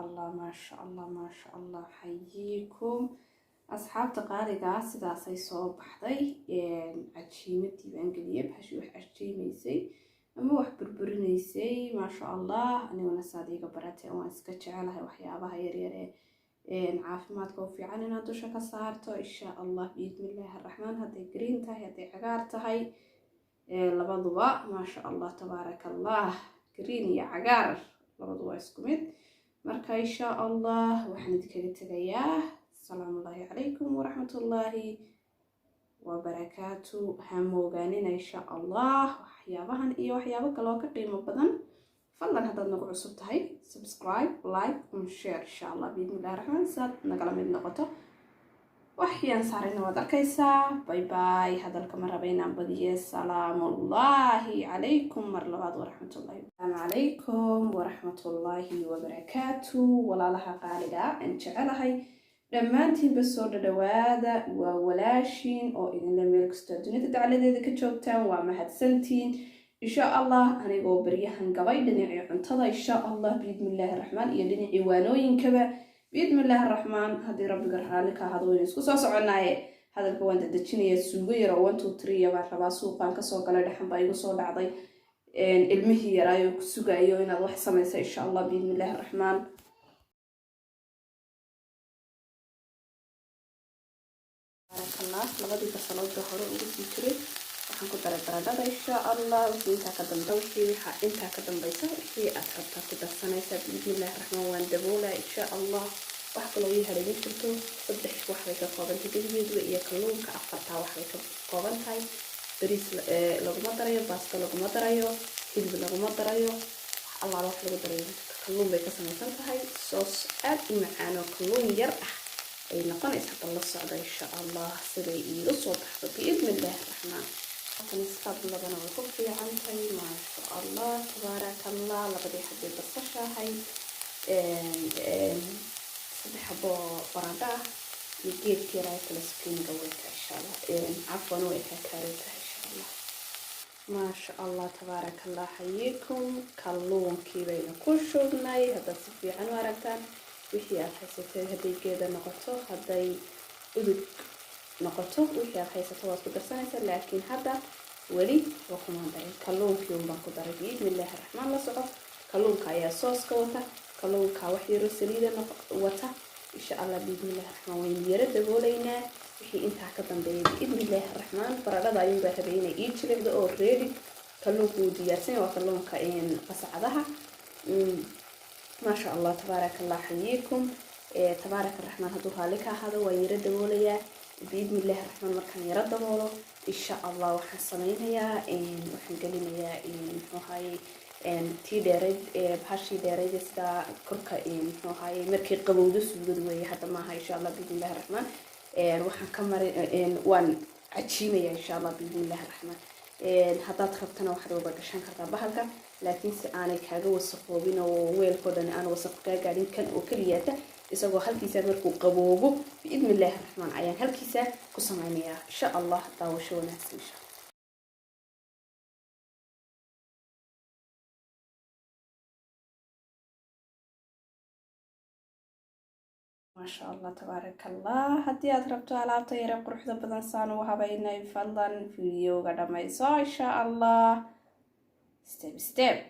الله ما شاء الله ما شاء الله. حييكم أصحاب تقاليدا سداسي soo baxday cajiimadii baan geliyay baxashi wax cajiimaysay ama wax burburinaysay ma sha Allah aniguna saadiga baratay waan iska jecelahay waxyaabaha yar yar caafimaadka u fiican inaad dusha ka saarto insha Allah biidmillaahir rahmaan. haday green tahay haday cagaar tahay labaduba ma sha Allah tabaarakallah. green iyo cagaar labaduba isku mid marka insha Allah waxaan idinkaga tagayaa. السلام الله عليكم ورحمة الله وبركاته. هموغانينا إن شاء الله وحيابهن إيه وحيابك لو كقيمة بدن فضلا هذا نقول عصبتهاي سبسكرايب لايك وشير إن شاء الله بإذن الله الرحمن. ساد نقل من نقطة وحيان صارين وضع كيسا. باي باي. هذا الكاميرا بين بدي. السلام الله عليكم ورحمة الله. السلام عليكم ورحمة الله وبركاته. ولا لها قالقة إن شعلها dhammaantiin ba soo dhawaada. waa walaashiin oo idinla meel kasta dunida dacaladeeda ka joogtaan waa mahadsantiin insha Allah. anigoo baryahan gabay dhinacii cuntada insha Allah biidmillaahir rahmaan iyo dhinacii waanooyinkaba biidmillaahir rahmaan. haddii rabbiga raali ka ahado waynu isku soo soconaaye hadalka waan dadajinayaa. suugo yar oo 1 2 3 baan rabaa suuqaan kasoo galay dhaxan baa igu soo dhacday ilmihii yaraayo ku sugayo inaad wax samaysa insha Allah biidmillaahir rahmaan. labadii basalood hore ugu sii jiray waxaan ku daray baradhada insha Allah. inta ka dambaysa wixii aad rabtaa ku darsanaysaa biidmillaahir rahmaan. waan daboolaa insha Allah. wax kaloo ii hareegin jirto 3 wax bay ka kooban tahay geligeedu iyo kalluunka 4 wax bay ka kooban tahay. bariis laguma darayo baasto laguma darayo hilib laguma darayo Allah wax lagu darayo kalluun bay ka samaysan tahay. soos aad u macaan oo kalluun yar ah ay noqonaysa la socda insha Allah siday iigu soo baxdo biidmillaahir rahmaan. tan iska bilabana way ku fiican tahay ma sha Allah tabaarakallah. labadii xabbi basashahay saddex xabbo baradho iyo geedkii raayta skinga way ka insha Allah afwan way ka kaarita insha Allah ma sha Allah tabaarakallah. hayikum kalluunkii bayna ku shubnay. hadda si fiican u aragtaan wixii aad haysatay haday geeda noqoto haday udug noqoto wixii aad haysato waad ku darsanaysaa. laakiin hadda weli waa kuma daray kalluunkii un baan ku daray biidmillaahir rahmaan. la soco kalluunka ayaa sooska wata kalluunka wax yaro saliida wata insha Allah biidmillaahir rahmaan. waynu yara dabooleynaa wixii intaa ka dambeeyay biidmillaahir rahmaan. baradhada ayuu baa rabay inay ii jilicdo oo ready. kalluunku wuu diyaarsan waa kalluunka qasacadaha ما شاء الله تبارك الله. حييكم تبارك الرحمن. هدو هالك هذا ويرد ولا بإذن الله الرحمن مركان يرد ولا إن شاء الله. وحصلين يا وحنقلنا يا وهاي تي دارج بحشي دارج سدا كركا وهاي مركي قبودس وجود حتى ما هاي إن شاء الله بإذن الله الرحمن. وحنكمل وان عشيمة إن شاء الله بإذن الله الرحمن. haddaad rabtana waxaad uga gashan kartaa bahalka laakiin si aanay kaaga wasaqoobin oo weelkoodani aan wasaq kaa gaadhin kan oo keliyaata isagoo halkiisa markuu qaboobo biidmillaahir rahmaan ayaan halkiisa ku samaynayaa insha Allah. daawasho wanaagsan insha Allah. ما شاء الله تبارك الله. هدي أتربتو على طيرة قرحة بدن سانو وهبينا فضلا فيديو قدام إن شاء الله step